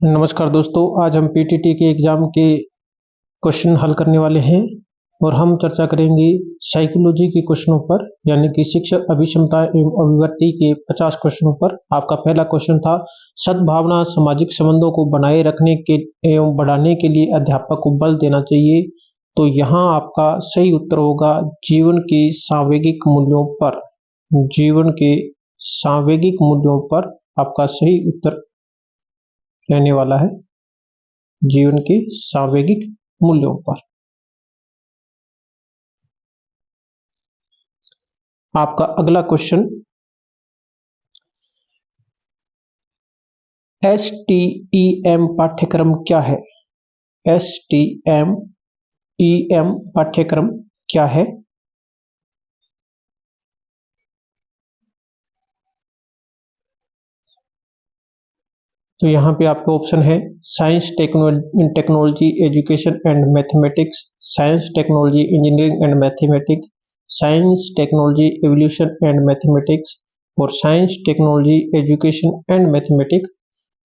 नमस्कार दोस्तों, आज हम पीटीटी के एग्जाम के क्वेश्चन हल करने वाले हैं और हम चर्चा करेंगे साइकोलॉजी के क्वेश्चनों पर, यानी कि शिक्षक अभिक्षमता एवं अभिव्यक्ति के 50 क्वेश्चनों पर। आपका पहला क्वेश्चन था, सद्भावना सामाजिक संबंधों को बनाए रखने के एवं बढ़ाने के लिए अध्यापक को बल देना चाहिए। तो यहाँ आपका सही उत्तर होगा जीवन के सांवेगिक मूल्यों पर। जीवन के सांवेगिक मूल्यों पर आपका सही उत्तर रहने वाला है, जीवन के सांवेगिक मूल्यों पर। आपका अगला क्वेश्चन, STEM पाठ्यक्रम क्या है? STEM पाठ्यक्रम क्या है? तो यहाँ पे आपका ऑप्शन है science, technology, education and mathematics, science, technology, engineering and mathematics, science, technology, evolution and mathematics और science, technology, education and mathematics.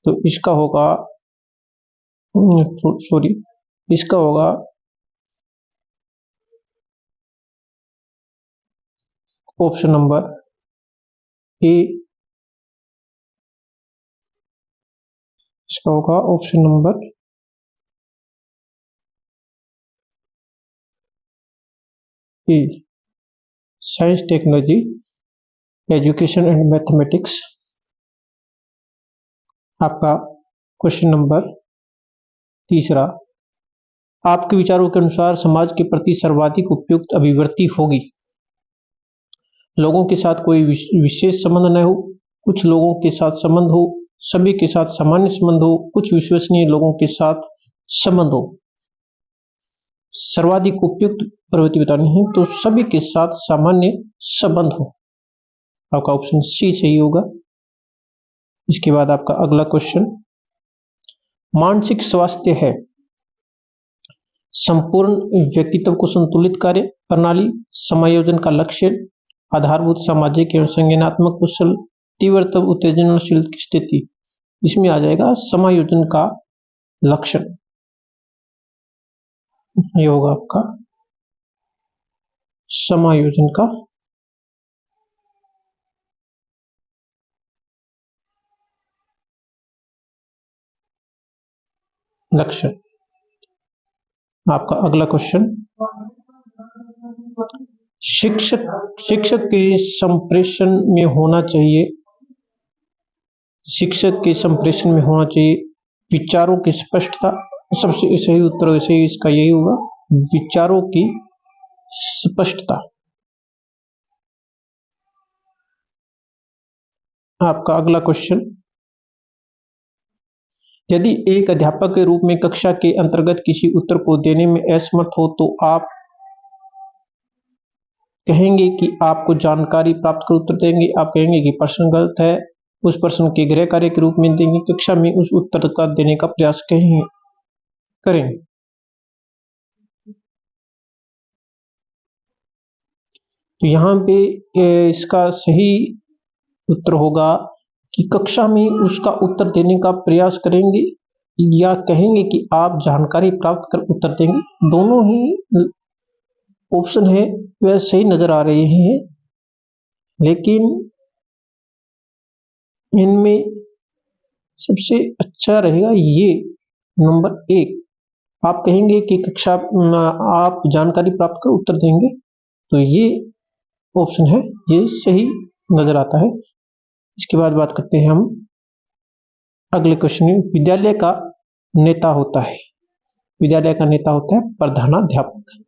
तो इसका होगा इसका होगा ऑप्शन नंबर ए। इसका होगा option number A, science, technology, education and mathematics. आपका question number तीसरा, आपके विचारों के अनुसार समाज के प्रति सर्वाधिक उपयुक्त अभिव्यक्ति होगी? लोगों के साथ कोई विशेष संबंध न हो, कुछ लोगों के साथ संबंध हो, सभी के साथ सामान्य संबंध हो, कुछ विश्वसनीय लोगों के साथ संबंध हो। सर्वाधिक उपयुक्त प्रवृत्ति बतानी है तो सभी के साथ सामान्य संबंध हो। आपका ऑप्शन सी सही होगा। इसके बाद आपका अगला क्वेश्चन, मानसिक स्वास्थ्य है संपूर्ण व्यक्तित्व को संतुलित कार्य प्रणाली, समायोजन का लक्ष्य, आधारभूत सामाजिक एवं संज्ञानात्मक कुशल, तीव्रता उत्तेजनाशील स्थिति। इसमें आ जाएगा समायोजन का लक्षण। ये होगा आपका समायोजन का लक्षण। आपका अगला क्वेश्चन, शिक्षक के संप्रेषण में होना चाहिए, शिक्षक के संप्रेषण में होना चाहिए विचारों की स्पष्टता। सबसे सही उत्तर वैसे इसका यही होगा, विचारों की स्पष्टता। आपका अगला क्वेश्चन, यदि एक अध्यापक के रूप में कक्षा के अंतर्गत किसी उत्तर को देने में असमर्थ हो तो आप कहेंगे कि आपको जानकारी प्राप्त कर उत्तर देंगे, आप कहेंगे कि प्रश्न गलत है, उस प्रश्न के गृह कार्य के रूप में देंगे, कक्षा में उस उत्तर का देने का प्रयास करेंगे। तो यहाँ पे इसका सही उत्तर होगा कि कक्षा में उसका उत्तर देने का प्रयास करेंगे या कहेंगे कि आप जानकारी प्राप्त कर उत्तर देंगे। दोनों ही ऑप्शन है वह सही नजर आ रहे हैं, लेकिन इनमें सबसे अच्छा रहेगा ये नंबर एक। आप कहेंगे कि कक्षा आप जानकारी प्राप्त कर उत्तर देंगे, तो ये ऑप्शन है, ये सही नजर आता है। इसके बाद बात करते हैं हम अगले क्वेश्चन में, विद्यालय का नेता होता है, विद्यालय का नेता होता है प्रधानाध्यापक।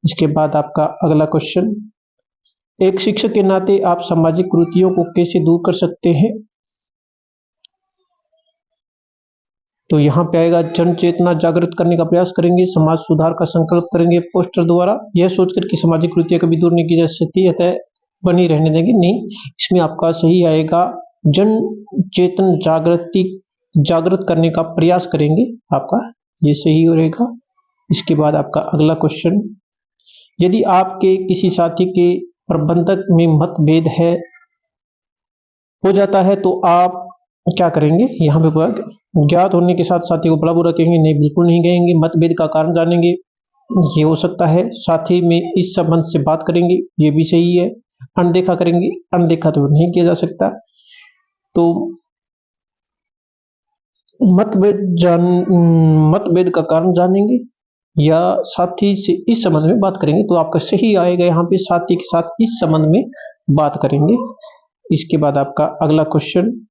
इसके बाद आपका अगला क्वेश्चन, एक शिक्षक के नाते आप सामाजिक कुरीतियों को कैसे दूर कर सकते हैं? तो यहाँ पे आएगा, जन चेतना जागृत करने का प्रयास करेंगे, समाज सुधार का संकल्प करेंगे पोस्टर द्वारा, यह सोचकर कि सामाजिक कुरीतियां कभी दूर नहीं की जा सकती अतः बनी रहने देंगे, नहीं। इसमें आपका सही आएगा, जन चेतन जागृत करने का प्रयास करेंगे, आपका ये सही रहेगा। इसके बाद आपका अगला क्वेश्चन, यदि आपके किसी साथी के प्रबंधक में मतभेद हो जाता है तो आप क्या करेंगे, यहाँ पे पूरा ज्ञात होने के साथ साथी को बड़ा बुरा कहेंगे, नहीं बिल्कुल नहीं कहेंगे। मतभेद का कारण जानेंगे, ये हो सकता है। साथी में इस संबंध से बात करेंगे, ये भी सही है। अनदेखा करेंगे, अनदेखा तो नहीं किया जा सकता। तो मतभेद का कारण जानेंगे या साथी से इस संबंध में बात करेंगे, तो आपका सही आएगा यहाँ पे, साथी के साथ इस संबंध में बात करेंगे। इसके बाद आपका अगला क्वेश्चन,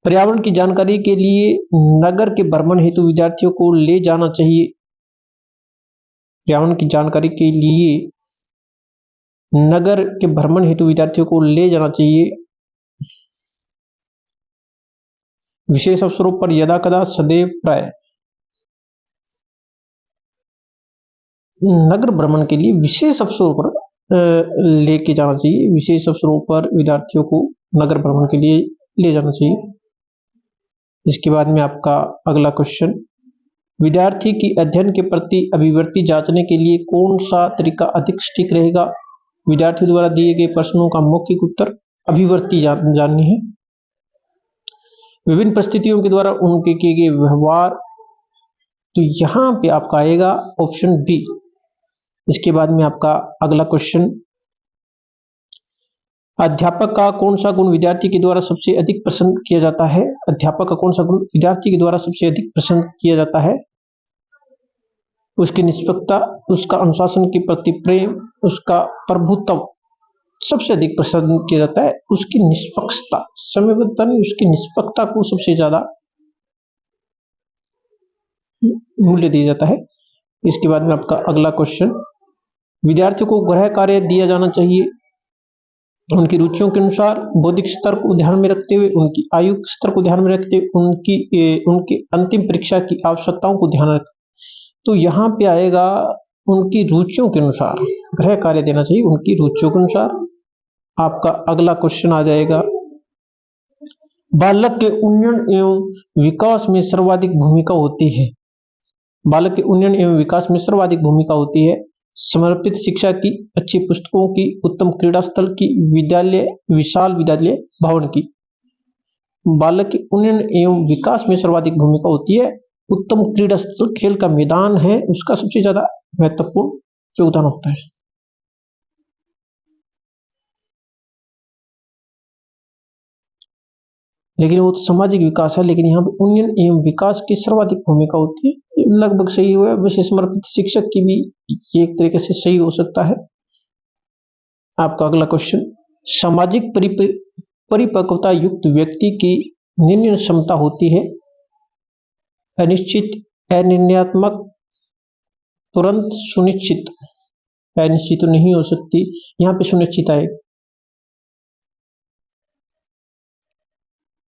पर्यावरण की जानकारी के लिए नगर के भ्रमण हेतु विद्यार्थियों को ले जाना चाहिए। पर्यावरण की जानकारी के लिए नगर के भ्रमण हेतु विद्यार्थियों को ले जाना चाहिए। विशेष अवसरों पर, यदा कदा, सदैव, प्राय। नगर भ्रमण के लिए विशेष अवसरों पर लेके जाना चाहिए। विशेष अवसरों पर विद्यार्थियों को नगर भ्रमण के लिए ले जाना चाहिए। इसके बाद में आपका अगला क्वेश्चन, विद्यार्थी की अध्ययन के प्रति अभिवृत्ति जांचने के लिए कौन सा तरीका अधिक सटीक रहेगा। विद्यार्थी द्वारा दिए गए प्रश्नों का मौखिक उत्तर अभिवृत्ति जाननी है। विभिन्न परिस्थितियों के द्वारा उनके किए गए व्यवहार, तो यहां पे आपका आएगा ऑप्शन बी। इसके बाद में आपका अगला क्वेश्चन, अध्यापक का कौन सा गुण विद्यार्थी के द्वारा सबसे अधिक पसंद किया जाता है। अध्यापक का कौन सा गुण विद्यार्थी के द्वारा सबसे अधिक पसंद किया जाता है। उसकी निष्पक्षता, उसका अनुशासन के प्रति प्रेम, उसका प्रभुत्व सबसे अधिक पसंद किया जाता है। उसकी निष्पक्षता, समयबद्धता नहीं, उसकी निष्पक्षता को सबसे ज्यादा मूल्य दिया जाता है। इसके बाद में आपका अगला क्वेश्चन, विद्यार्थियों को गृह कार्य दिया जाना चाहिए उनकी रुचियों के अनुसार, बौद्धिक स्तर को ध्यान में रखते हुए, उनकी आयु स्तर को ध्यान में रखते हुए, उनकी अंतिम परीक्षा की आवश्यकताओं को ध्यान रख। तो यहाँ पे आएगा उनकी रुचियों के अनुसार गृह कार्य देना चाहिए, उनकी रुचियों के अनुसार। आपका अगला क्वेश्चन आ जाएगा, बालक के उन्नयन एवं विकास में सर्वाधिक भूमिका होती है। बालक के उन्नयन एवं विकास में सर्वाधिक भूमिका होती है समर्पित शिक्षा की, अच्छी पुस्तकों की, उत्तम क्रीड़ा स्थल की, विद्यालय, विशाल विद्यालय भवन की। बालक के उन्नयन एवं विकास में सर्वाधिक भूमिका होती है उत्तम क्रीड़ा स्थल, खेल का मैदान है, उसका सबसे ज्यादा महत्वपूर्ण योगदान होता है। लेकिन वो तो सामाजिक विकास है, लेकिन यहाँ पे उन्नयन एवं विकास की सर्वाधिक भूमिका होती है। लगभग सही हुआ। वैसे समर्पित शिक्षक की भी एक तरीके से सही हो सकता है। आपका अगला क्वेश्चन, सामाजिक परिपक्वता युक्त व्यक्ति की निर्णय क्षमता होती है अनिश्चित, अनिर्णयात्मक, तुरंत, सुनिश्चित। अनिश्चित तो नहीं हो सकती, यहाँ पे सुनिश्चित आएगा,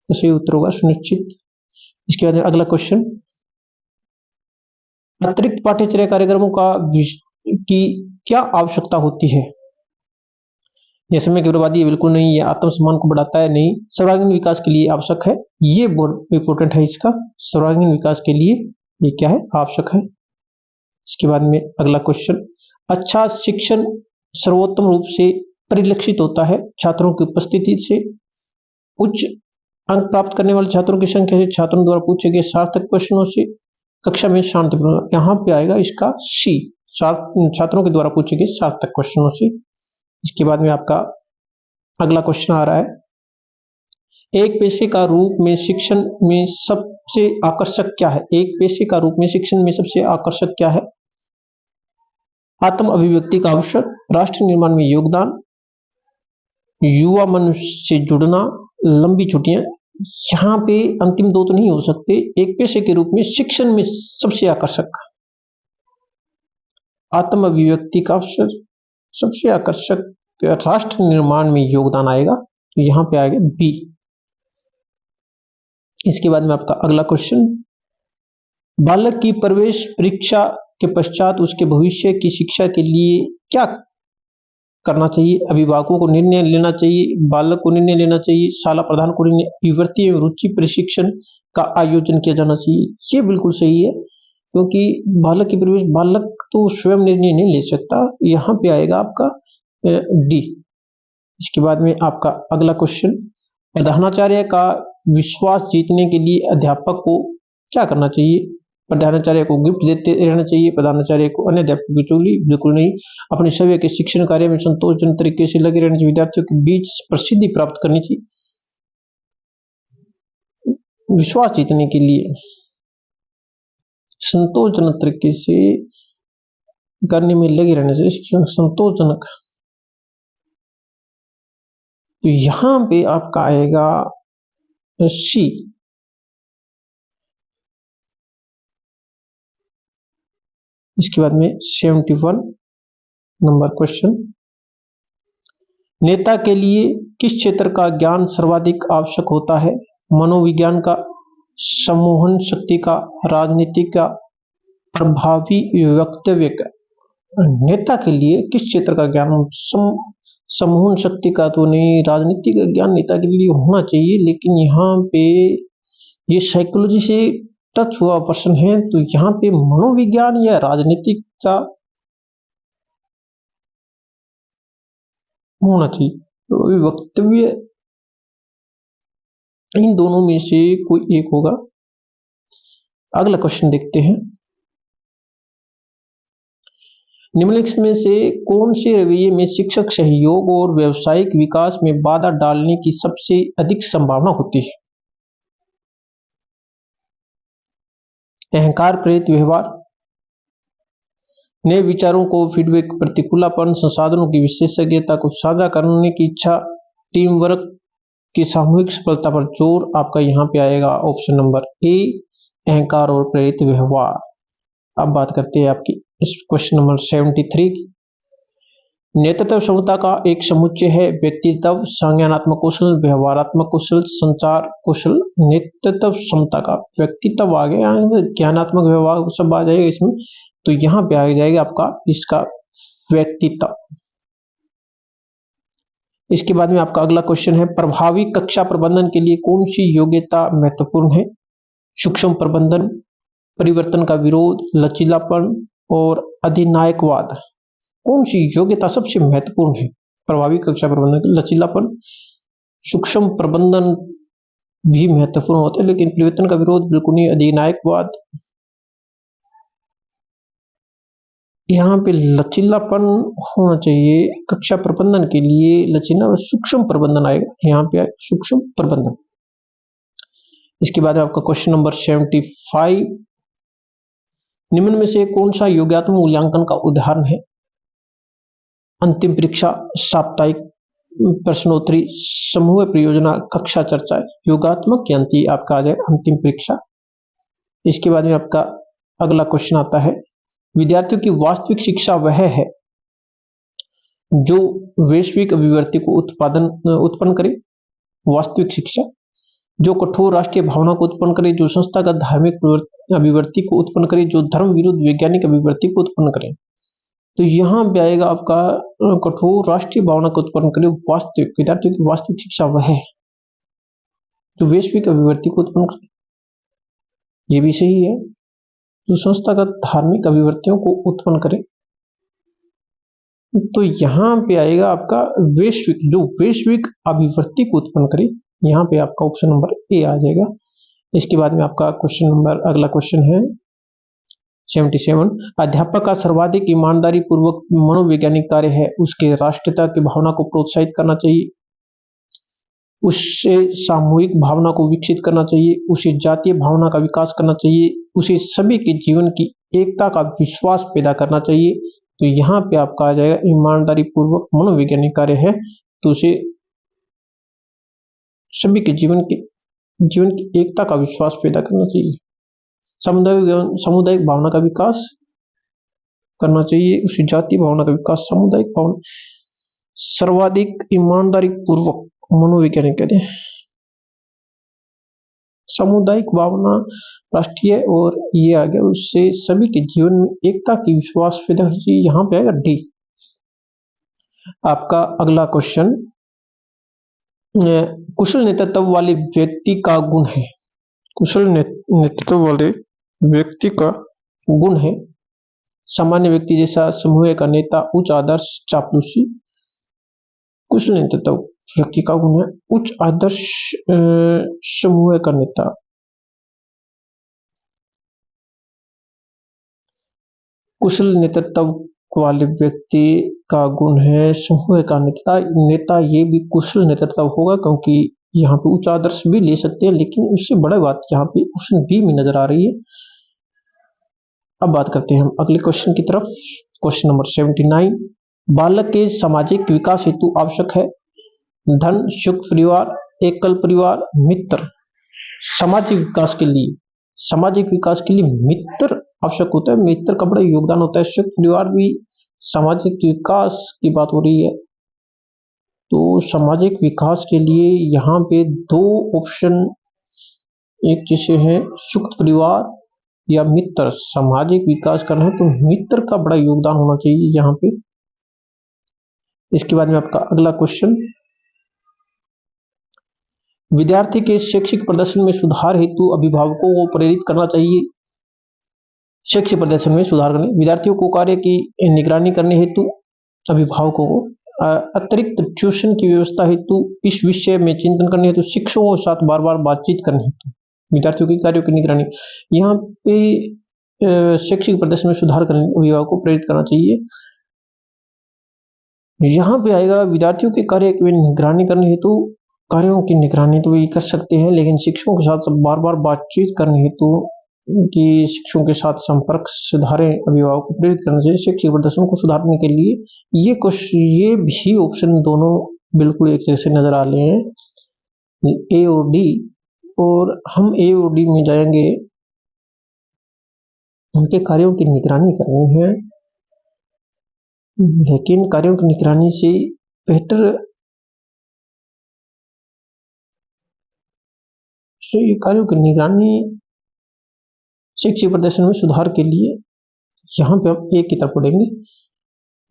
तो सही उत्तर होगा सुनिश्चित। इसके बाद अगला क्वेश्चन, अतिरिक्त पाठ्यचर्या कार्यक्रमों की क्या आवश्यकता होती है। यह समय की बर्बादी बिल्कुल नहीं, ये आत्मसम्मान को बढ़ाता है नहीं, सर्वांगीण विकास के लिए आवश्यक है। ये बहुत इंपॉर्टेंट है, इसका सर्वांगीण विकास के लिए ये क्या है, आवश्यक है। इसके बाद में अगला क्वेश्चन, अच्छा शिक्षण सर्वोत्तम रूप से परिलक्षित होता है छात्रों की उपस्थिति से, उच्च अंक प्राप्त करने वाले छात्रों की संख्या से, छात्रों द्वारा पूछे गए सार्थक प्रश्नों से, कक्षा में शांतिपूर्ण। यहाँ पे आएगा इसका सी, छात्रों के द्वारा पूछे गए सार्थक क्वेश्चनों से। इसके बाद में आपका अगला क्वेश्चन आ रहा है, एक पेशे का रूप में शिक्षण में सबसे आकर्षक क्या है। एक पेशे का रूप में शिक्षण में सबसे आकर्षक क्या है। आत्म अभिव्यक्ति का अवसर, राष्ट्र निर्माण में योगदान, युवा मन से जुड़ना, लंबी छुट्टियां। यहाँ पे अंतिम दो तो नहीं हो सकते। एक पेशे के रूप में शिक्षण में सबसे आकर्षक, आत्म अभिव्यक्ति का अवसर, सबसे आकर्षक, राष्ट्र निर्माण में योगदान आएगा, तो यहाँ पे आएगा बी। इसके बाद में आपका अगला क्वेश्चन, बालक की प्रवेश परीक्षा के पश्चात उसके भविष्य की शिक्षा के लिए क्या करना चाहिए। अभिभावकों को निर्णय लेना चाहिए, बालक को निर्णय लेना चाहिए, शाला प्रधान को निर्णय, विवृत्ति एवं रुचि प्रशिक्षण का आयोजन किया जाना चाहिए। ये बिल्कुल सही है, क्योंकि बालक की प्रवेश, बालक तो स्वयं निर्णय नहीं ले सकता। यहाँ पे आएगा आपका डी। इसके बाद में आपका अगला क्वेश्चन, प्रधानाचार्य का विश्वास जीतने के लिए अध्यापक को क्या करना चाहिए? प्रधानाचार्य को गिफ्ट देते रहना चाहिए, प्रधानाचार्य को अन्य अध्यापकों की चुगली बिल्कुल नहीं, अपने सभी के शिक्षण कार्य में संतोषजनक तरीके से लगे रहना चाहिए, विद्यार्थियों के बीच प्रसिद्धि प्राप्त करनी चाहिए। विश्वास जीतने के लिए संतोषजनक तरीके से करने में लगे रहने से संतोषजनक। तो यहां पे आपका आएगा सी। इसके बाद में 71 नंबर क्वेश्चन, नेता के लिए किस क्षेत्र का ज्ञान सर्वाधिक आवश्यक होता है? मनोविज्ञान का, सम्मोहन शक्ति का, राजनीति का, प्रभावी वक्तव्य का। नेता के लिए किस क्षेत्र का ज्ञान? सम्मोहन शक्ति का तो नहीं, राजनीति का ज्ञान नेता के लिए होना चाहिए, लेकिन यहाँ पे ये साइकोलॉजी से टच हुआ प्रश्न है, तो यहाँ पे मनोविज्ञान या राजनीतिक का होना चाहिए। तो वक्तव्य इन दोनों में से कोई एक होगा। अगला क्वेश्चन देखते हैं, निम्नलिखित में से कौन से रवैये में शिक्षक सहयोग और व्यावसायिक विकास में बाधा डालने की सबसे अधिक संभावना होती है? अहंकार प्रेरित व्यवहार, नए विचारों को फीडबैक, प्रतिकूलापन, संसाधनों की विशेषज्ञता को साझा करने की इच्छा, टीम वर्क की सामूहिक सफलता पर जोर। आपका यहाँ पे आएगा ऑप्शन नंबर ए, अहंकार और प्रेरित व्यवहार। अब बात करते हैं आपकी इस क्वेश्चन नंबर 73 की। नेतृत्व क्षमता का एक समुच्चय है, व्यक्तित्व, संज्ञानात्मक कौशल, व्यवहारात्मक कौशल, संचार कौशल। नेतृत्व क्षमता का व्यक्तित्व आ गया, ज्ञानात्मक व्यवहार सब आ जाएगा इसमें, तो यहाँ पे आ जाएगा आपका इसका व्यक्तित्व। इसके बाद में आपका अगला क्वेश्चन है, प्रभावी कक्षा प्रबंधन के लिए कौन सी योग्यता महत्वपूर्ण है? सूक्ष्म प्रबंधन, परिवर्तन का विरोध, लचीलापन और अधिनायकवाद। कौन सी योग्यता सबसे महत्वपूर्ण है प्रभावी कक्षा प्रबंधन की? लचीलापन, सूक्ष्म प्रबंधन भी महत्वपूर्ण होता है, लेकिन परिवर्तन का विरोध बिल्कुल नहीं, अधिनायकवाद। यहाँ पे लचीलापन होना चाहिए कक्षा प्रबंधन के लिए, लचीला सूक्ष्म प्रबंधन आएगा, यहाँ पे सूक्ष्म प्रबंधन। इसके बाद आपका क्वेश्चन नंबर 75, निम्न में से कौन सा योगात्मक मूल्यांकन का उदाहरण है? अंतिम परीक्षा, साप्ताहिक प्रश्नोत्तरी, समूह परियोजना, कक्षा चर्चा। योगात्मक यानी आपका आ जाएगा अंतिम परीक्षा। इसके बाद में आपका अगला क्वेश्चन आता है, विद्यार्थियों की वास्तविक शिक्षा वह है जो वैश्विक अभिव्यक्ति को उत्पन्न करे। वास्तविक शिक्षा जो कठोर राष्ट्रीय भावना को उत्पन्न करे, जो संस्थागत धार्मिक अभिव्यक्ति को उत्पन्न करे, जो धर्म विरुद्ध वैज्ञानिक अभिव्यक्ति को उत्पन्न करे। तो यहाँ पे आएगा आपका कठोर राष्ट्रीय भावना को उत्पन्न करे। वास्तविक विद्यार्थियों की वास्तविक शिक्षा वह है जो वैश्विक अभिव्यक्ति को उत्पन्न करे, ये भी सही है, जो संस्थागत धार्मिक अभिव्यक्तियों को उत्पन्न करे। तो यहाँ पे आएगा आपका वैश्विक, जो वैश्विक अभिव्यक्ति को उत्पन्न करे, यहाँ पे आपका ऑप्शन नंबर ए आ जाएगा। इसके बाद में आपका क्वेश्चन नंबर अगला क्वेश्चन है 77, अध्यापक का सर्वाधिक ईमानदारी पूर्वक मनोवैज्ञानिक कार्य है उसके राष्ट्रीयता की भावना को प्रोत्साहित करना चाहिए, उससे सामूहिक भावना को विकसित करना चाहिए, उसे जातीय भावना का विकास करना चाहिए, उसे सभी के जीवन की एकता का विश्वास पैदा करना चाहिए। तो यहाँ पे आपका आ जाएगा ईमानदारी पूर्वक मनोवैज्ञानिक कार्य है तो उसे सभी के जीवन की एकता का विश्वास पैदा करना चाहिए, सामुदायिक भावना का विकास करना चाहिए, उसे जातीय भावना का विकास, सामुदायिक भावना, सर्वाधिक ईमानदारी पूर्वक मनोवैज्ञानिक कहते हैं, सामुदायिक भावना राष्ट्रीय, और ये आ गया उससे सभी के जीवन में एकता की विश्वास पैदा करना चाहिए। यहाँ पे आएगा डी। आपका अगला क्वेश्चन, कुशल नेतृत्व वाले व्यक्ति का गुण है। कुशल नेतृत्व वाले व्यक्ति का गुण है सामान्य व्यक्ति जैसा, समूह का नेता, उच्च आदर्श, चापलूसी। कुशल नेतृत्व व्यक्ति का गुण है उच्च आदर्श समूह का नेता। कुशल नेतृत्व वाले व्यक्ति का गुण है समूह का नेता ये भी कुशल नेतृत्व होगा, क्योंकि यहाँ पे उच्च आदर्श भी ले सकते हैं, लेकिन उससे बड़ा बात यहाँ पे ऑप्शन बी में नजर आ रही है। अब बात करते हैं हम अगले क्वेश्चन की तरफ। क्वेश्चन नंबर 79, बालक के सामाजिक विकास हेतु आवश्यक है धन, सुख परिवार, एकल परिवार, मित्र। सामाजिक विकास के लिए मित्र आवश्यक होता है, मित्र का बड़ा योगदान होता है। सुख परिवार भी सामाजिक विकास की बात हो रही है, तो सामाजिक विकास के लिए यहाँ पे दो ऑप्शन, एक जैसे है सुख परिवार या मित्र। सामाजिक विकास करना है तो मित्र का बड़ा योगदान होना चाहिए यहाँ पे। इसके बाद में आपका अगला क्वेश्चन, विद्यार्थी के शैक्षिक प्रदर्शन में सुधार हेतु अभिभावकों को प्रेरित करना चाहिए। शैक्षिक प्रदर्शन में सुधार करने विद्यार्थियों को कार्य की निगरानी करने हेतु अभिभावकों को अतिरिक्त ट्यूशन की व्यवस्था हेतु इस विषय में चिंतन करने हेतु शिक्षकों के साथ बार बार बातचीत करने हेतु विद्यार्थियों के कार्यों की निगरानी। यहाँ पे शैक्षिक प्रदर्शन में सुधार करने अभिभावकों को प्रेरित करना चाहिए। यहाँ पे आएगा विद्यार्थियों के कार्य की निगरानी करने हेतु, कार्यों की निगरानी तो ये कर सकते हैं, लेकिन शिक्षकों के साथ बार बार बातचीत करने हेतु कि शिक्षकों के साथ संपर्क सुधारें, अभिभावक को प्रेरित करना चाहिए शैक्षिक प्रदर्शन को सुधारने के लिए। ये भी ऑप्शन दोनों बिल्कुल एक जैसे नजर आ रहे हैं, ए और डी, और हम ए और डी में जाएंगे। उनके कार्यों की निगरानी करनी है, लेकिन कार्यों की निगरानी से बेहतर ये कार्यों की निगरानी शैक्षिक प्रदर्शन में सुधार के लिए यहाँ पे हम एक की तरफ पढ़ेंगे।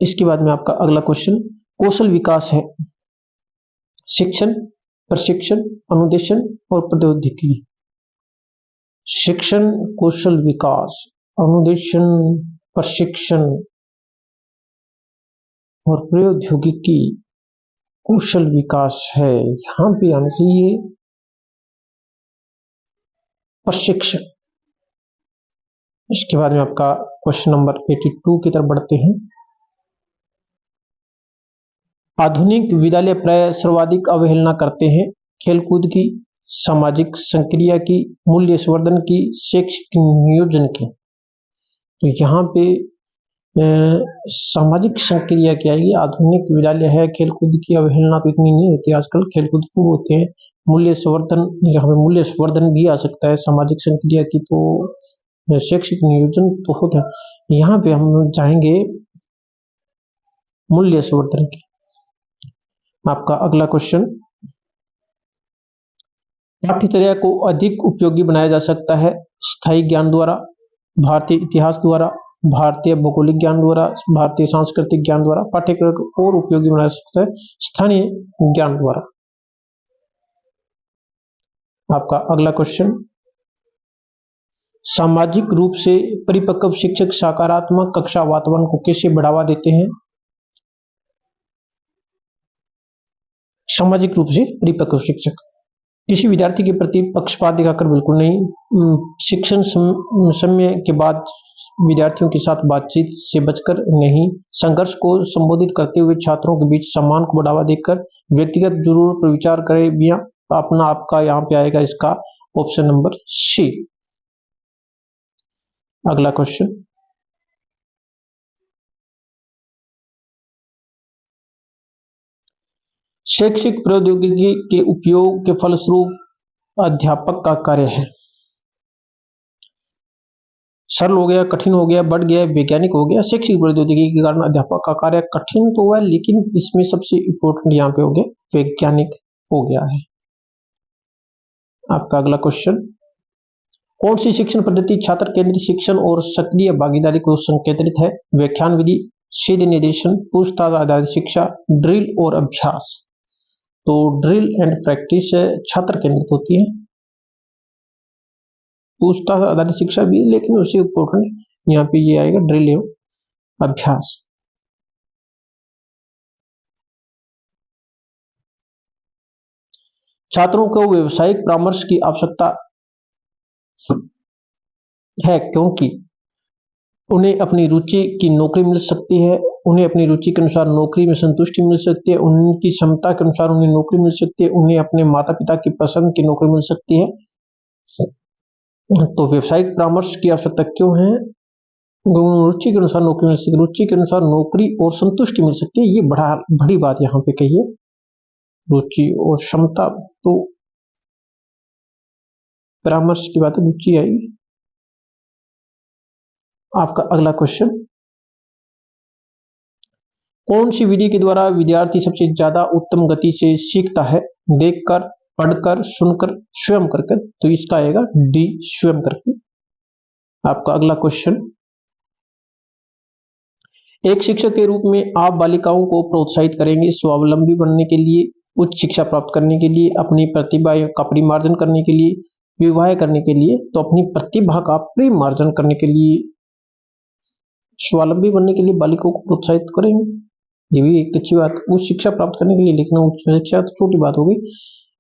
इसके बाद में आपका अगला क्वेश्चन कौशल विकास है, शिक्षण, प्रशिक्षण, अनुदेशन और प्रौद्योगिकी। शिक्षण, कौशल विकास, अनुदेशन, प्रशिक्षण और प्रौद्योगिकी। कौशल विकास है, यहाँ पे आना चाहिए प्रशिक्षण। इसके बाद में आपका क्वेश्चन नंबर 82 की तरफ बढ़ते हैं। आधुनिक विद्यालय प्राय सर्वाधिक अवहेलना करते हैं खेलकूद की, सामाजिक संक्रिया की, मूल्य संवर्धन की, शैक्षिक नियोजन की। तो यहाँ पे सामाजिक संक्रिया क्या आएगी। आधुनिक विद्यालय है, खेलकूद की अवहेलना तो इतनी नहीं होती आजकल, खेलकूद खूब होते हैं। मूल्य संवर्धन, यहाँ पे मूल्य संवर्धन भी आ सकता है। सामाजिक संक्रिया की तो शैक्षिक नियोजन तो होता है। यहाँ पे हम चाहेंगे मूल्य संवर्धन की। आपका अगला क्वेश्चन, पाठ्यचर्या को अधिक उपयोगी बनाया जा सकता है स्थायी ज्ञान द्वारा, भारतीय इतिहास द्वारा, भारतीय भौगोलिक ज्ञान द्वारा, भारतीय सांस्कृतिक ज्ञान द्वारा। पाठ्यक्रम को और उपयोगी बनाया जा सकता है स्थानीय ज्ञान द्वारा। आपका अगला क्वेश्चन, सामाजिक रूप से परिपक्व शिक्षक सकारात्मक कक्षा वातावरण को कैसे बढ़ावा देते हैं। सामाजिक रूप से परिपक्व शिक्षक किसी विद्यार्थी के प्रति पक्षपात दिखाकर बिल्कुल नहीं, शिक्षण समय के बाद विद्यार्थियों के साथ बातचीत से बचकर नहीं, संघर्ष को संबोधित करते हुए छात्रों के बीच सम्मान को बढ़ावा देकर, व्यक्तिगत जरूरत पर विचार करे बिना अपना आपका यहाँ पे आएगा इसका ऑप्शन नंबर सी। अगला क्वेश्चन, शैक्षिक प्रौद्योगिकी के उपयोग के फलस्वरूप अध्यापक का कार्य है। सरल हो गया, कठिन हो गया, बढ़ गया, वैज्ञानिक हो गया। शैक्षिक प्रौद्योगिकी के कारण अध्यापक का कार्य कठिन तो हुआ, लेकिन इसमें सबसे इंपॉर्टेंट यहाँ पे हो गया वैज्ञानिक हो गया है। आपका अगला क्वेश्चन, कौन सी शिक्षण पद्धति छात्र केंद्रित शिक्षण और सक्रिय भागीदारी को संकेंद्रित है। व्याख्यान विधि, सीधे निर्देशन, पूछताछ आधारित शिक्षा, ड्रिल और अभ्यास। तो ड्रिल एंड प्रैक्टिस छात्र केंद्रित होती है। पूछताछ आधारित शिक्षा भी, लेकिन उससे इंपॉर्टेंट यहाँ पे ये आएगा ड्रिल एवं अभ्यास। छात्रों को व्यावसायिक परामर्श की आवश्यकता है क्योंकि उन्हें अपनी रुचि की नौकरी मिल सकती है, उन्हें अपनी रुचि के अनुसार नौकरी में संतुष्टि मिल सकती है, उनकी क्षमता के अनुसार उन्हें नौकरी मिल सकती है, उन्हें अपने माता-पिता की पसंद की नौकरी मिल सकती है। तो व्यावसायिक परामर्श की आवश्यकता क्यों है? रुचि के अनुसार नौकरी मिल सकती है, रुचि के अनुसार नौकरी और संतुष्टि मिल सकती है, ये बड़ी बात यहाँ पे कही है। रुचि और क्षमता, तो परामर्श की बात है, रुचि आएगी। आपका अगला क्वेश्चन, कौन सी विधि के द्वारा विद्यार्थी सबसे ज्यादा उत्तम गति से सीखता है? देखकर, पढ़कर, सुनकर, स्वयं करके? तो इसका आएगा डी, स्वयं करके। आपका अगला क्वेश्चन, एक शिक्षक के रूप में आप बालिकाओं को प्रोत्साहित करेंगे स्वावलंबी बनने के लिए, उच्च शिक्षा प्राप्त करने के लिए, अपनी प्रतिभा का परिमार्जन करने के लिए, विवाह करने के लिए? तो अपनी प्रतिभा का परिमार्जन करने के लिए, स्वावलंबी बनने के लिए बालिकाओं को प्रोत्साहित करेंगे, ये भी एक अच्छी बात। उच्च शिक्षा प्राप्त करने के लिए लिखना, उच्च शिक्षा तो छोटी बात हो गई,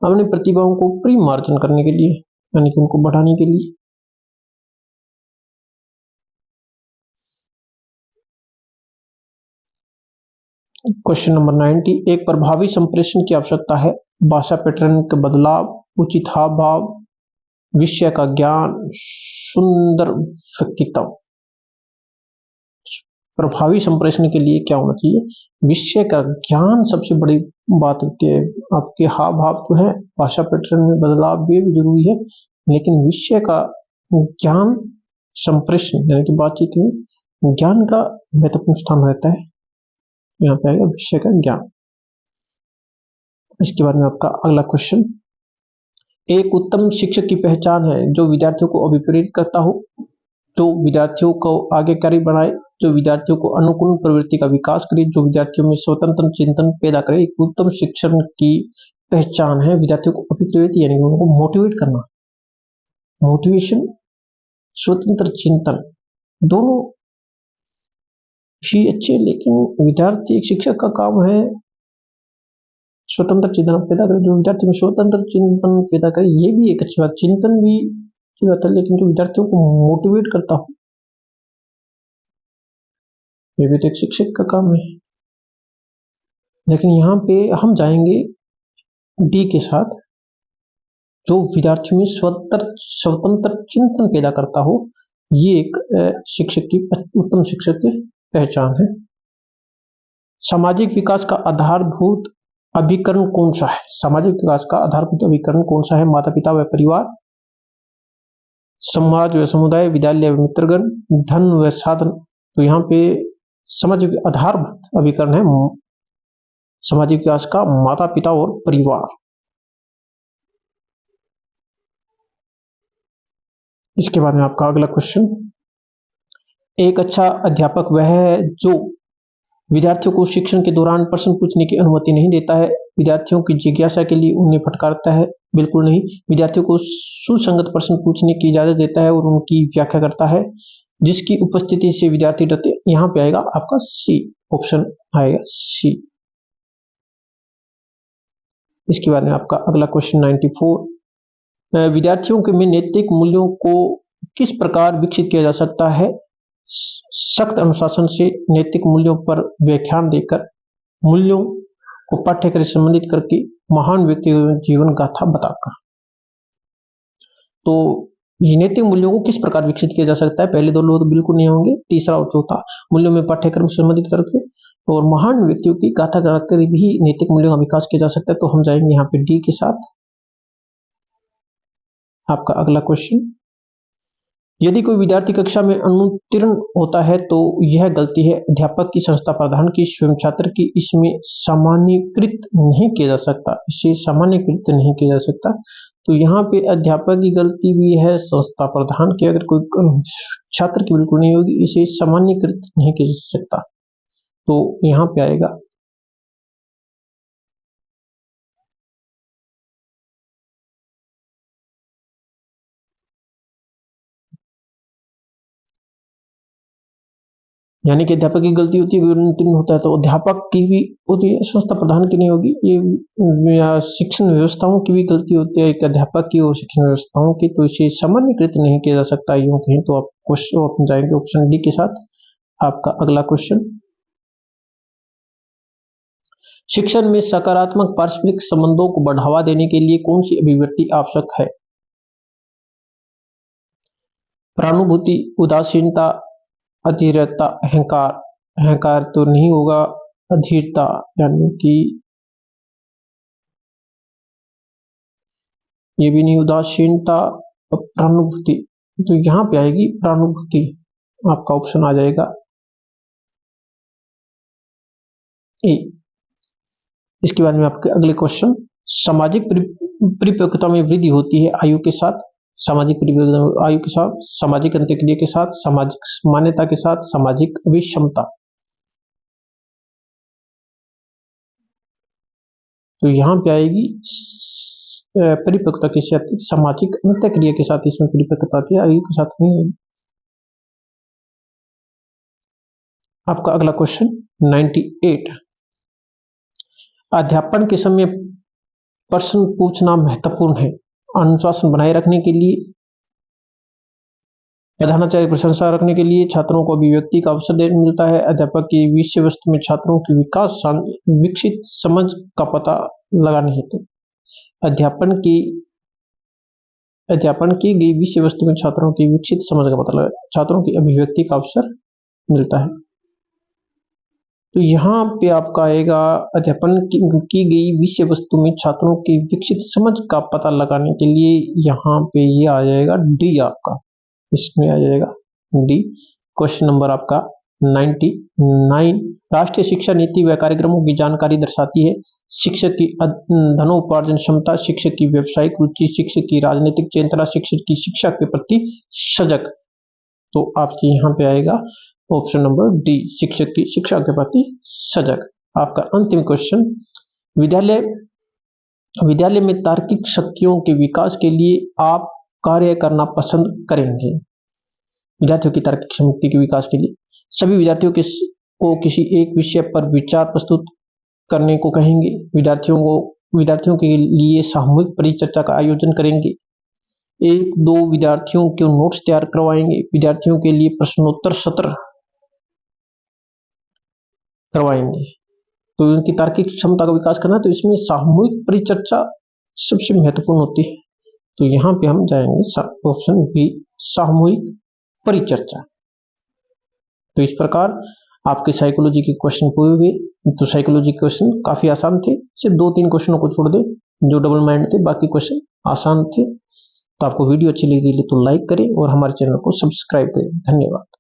अपनी प्रतिभाओं को परिमार्जन करने के लिए, यानी कि उनको बढ़ाने के लिए। क्वेश्चन नंबर 90, एक प्रभावी संप्रेषण की आवश्यकता है। भाषा पैटर्न के बदलाव, उचित हाव भाव, विषय का ज्ञान, सुंदर व्यक्तित्व। प्रभावी संप्रेषण के लिए क्या होना चाहिए? विषय का ज्ञान सबसे बड़ी बात होती है। आपके हाव भाव तो है, भाषा पैटर्न में बदलाव भी जरूरी है, लेकिन विषय का ज्ञान, संप्रेषण यानी कि बातचीत में ज्ञान का महत्वपूर्ण स्थान रहता है। यहाँ पे आएगा विषय का ज्ञान। इसके बाद में आपका अगला क्वेश्चन, एक उत्तम शिक्षक की पहचान है जो विद्यार्थियों को अभिप्रेरित करता हो, जो विद्यार्थियों को आगेकारी बढ़ाए, जो विद्यार्थियों को अनुकूल प्रवृत्ति का विकास करे, जो विद्यार्थियों में स्वतंत्र चिंतन पैदा करे। एक उत्तम शिक्षण की पहचान है विद्यार्थियों को अभिप्रेरित यानी उनको मोटिवेट करना। मोटिवेशन, स्वतंत्र चिंतन दोनों ही अच्छे, लेकिन विद्यार्थी, एक शिक्षक का काम है स्वतंत्र चिंतन पैदा करे, जो विद्यार्थी में स्वतंत्र चिंतन पैदा करे, ये भी एक अच्छी बात। चिंतन भी अच्छी बात है, लेकिन जो विद्यार्थियों को मोटिवेट करता हो, ये भी तो एक शिक्षक का काम है। लेकिन यहाँ पे हम जाएंगे डी के साथ, जो विद्यार्थियों में स्वतंत्र चिंतन पैदा करता हो, ये एक शिक्षक की, उत्तम शिक्षक की पहचान है। सामाजिक विकास का आधारभूत अभिकरण कौन सा है? सामाजिक विकास का आधारभूत अभिकरण कौन सा है? माता पिता व परिवार, समाज व समुदाय, विद्यालय व मित्रगण, धन व साधन। तो यहाँ पे सामाजिक आधारभूत अभिकरण है सामाजिक विकास का माता पिता और परिवार। इसके बाद में आपका अगला क्वेश्चन, एक अच्छा अध्यापक वह है जो विद्यार्थियों को शिक्षण के दौरान प्रश्न पूछने की अनुमति नहीं देता है, विद्यार्थियों की जिज्ञासा के लिए उन्हें फटकारता है, बिल्कुल नहीं, विद्यार्थियों को सुसंगत प्रश्न पूछने की इजाजत देता है और उनकी व्याख्या करता है, जिसकी उपस्थिति से विद्यार्थी डरते। यहाँ पे आएगा आपका सी, ऑप्शन आएगा सी। इसके बाद में आपका अगला क्वेश्चन 94, विद्यार्थियों के में नैतिक मूल्यों को किस प्रकार विकसित किया जा सकता है? सख्त अनुशासन से, नैतिक मूल्यों पर व्याख्यान देकर, मूल्यों को पाठ्यक्रम से संबंधित करके, महान व्यक्ति जीवन गाथा बताकर। तो ये नैतिक मूल्यों को किस प्रकार विकसित किया जा सकता है? पहले दो लोग तो बिल्कुल नहीं होंगे, तीसरा और चौथा मूल्यों में पाठ्यक्रम से संबंधित करके और महान व्यक्तियों की गाथा कराकर भी नैतिक मूल्यों का विकास किया जा सकता है। तो हम जाएंगे यहाँ पे डी के साथ। आपका अगला क्वेश्चन, यदि कोई विद्यार्थी कक्षा में अनुत्तीर्ण होता है तो यह गलती है अध्यापक की, संस्था प्रधान की, स्वयं छात्र की, इसमें सामान्यीकृत नहीं किया जा सकता, इसे सामान्यीकृत नहीं किया जा सकता। तो यहाँ पे अध्यापक की गलती भी है, संस्था प्रधान की, अगर कोई छात्र की बिल्कुल नहीं होगी, इसे सामान्यीकृत नहीं किया जा सकता। तो यहाँ पे आएगा यानी कि अध्यापक की गलती होती है, उत्तीर्ण होता है तो अध्यापक की भी होती है, संस्था प्रधान की नहीं होगी। ये शिक्षण व्यवस्थाओं की भी गलती होती है, एक अध्यापक की और शिक्षण व्यवस्थाओं की, तो इसे सामान्यकृत नहीं किया जा सकता। यूं कहें तो आप क्वेश्चन जाएंगे ऑप्शन डी के साथ। आपका अगला क्वेश्चन, शिक्षण में सकारात्मक पारस्परिक संबंधों को बढ़ावा देने के लिए कौन सी अभिव्यक्ति आवश्यक है? प्रानुभूति, उदासीनता, अधीरता, अहंकार। अहंकार तो नहीं होगा, अधीरता यानी कि ये भी नहीं, उदासीनता, प्रानुभूति, तो यहां पे आएगी प्रानुभूति। आपका ऑप्शन आ जाएगा ए। इसके बाद में आपके अगले क्वेश्चन, सामाजिक परिपक्वता में वृद्धि होती है आयु के साथ। सामाजिक परिपक्वता आयु के साथ, सामाजिक अंत्यक्रिया के साथ, सामाजिक मान्यता के साथ, सामाजिक अभिक्षमता। तो यहां पे आएगी परिपक्वता के साथ, सामाजिक अंत्यक्रिया के साथ इसमें परिपक्वता आती है, आयु के साथ नहीं है। आपका अगला क्वेश्चन 98, अध्यापन के समय प्रश्न पूछना महत्वपूर्ण है। अनुशासन बनाए रखने के लिए, प्रधानाचार्य प्रशंसा रखने के लिए, छात्रों को अभिव्यक्ति का अवसर मिलता है, अध्यापक की विषय वस्तु में छात्रों की विकसित समझ का पता लगाने हेतु। अध्यापन की गई विषय वस्तु में छात्रों की विकसित समझ का पता लगा, छात्रों की अभिव्यक्ति का अवसर मिलता है। तो यहाँ पे आपका आएगा, अध्यापन की गई विषय वस्तु में छात्रों की विकसित समझ का पता लगाने के लिए यहाँ पे ये आ जाएगा डी। आपका इसमें आ जाएगा डी। क्वेश्चन नंबर आपका 99, राष्ट्रीय शिक्षा नीति व कार्यक्रमों की जानकारी दर्शाती है। शिक्षक की धनोपार्जन क्षमता, शिक्षक की व्यावसायिक रुचि, शिक्षक की राजनीतिक चेतना, शिक्षक की शिक्षा के प्रति सजग। तो आपके यहाँ पे आएगा ऑप्शन नंबर डी, शिक्षक की शिक्षा के प्रति सजग। आपका अंतिम क्वेश्चन, विद्यालय में तार्किक शक्तियों के विकास के लिए आप कार्य करना पसंद करेंगे। विद्यार्थियों की तार्किक शक्ति के विकास के लिए सभी विद्यार्थियों को किसी एक विषय पर विचार प्रस्तुत करने को कहेंगे। विद्यार्थियों के लिए सामूहिक परिचर्चा का आयोजन करेंगे। 1-2 विद्यार्थियों को नोट्स तैयार करवाएंगे। विद्यार्थियों के लिए प्रश्नोत्तर सत्र करवाएंगे। तो उनकी तार्किक क्षमता का विकास करना, तो इसमें सामूहिक परिचर्चा सबसे महत्वपूर्ण होती है। तो यहाँ पे हम जाएंगे ऑप्शन बी, सामूहिक परिचर्चा। तो इस प्रकार आपके साइकोलॉजी के क्वेश्चन पूरे हुए। तो साइकोलॉजी के क्वेश्चन काफी आसान थे, सिर्फ 2-3 क्वेश्चनों को छोड़ दे जो डबल माइंड थे, बाकी क्वेश्चन आसान थे। तो आपको वीडियो अच्छी लगी तो लाइक करें और हमारे चैनल को सब्सक्राइब करें। धन्यवाद।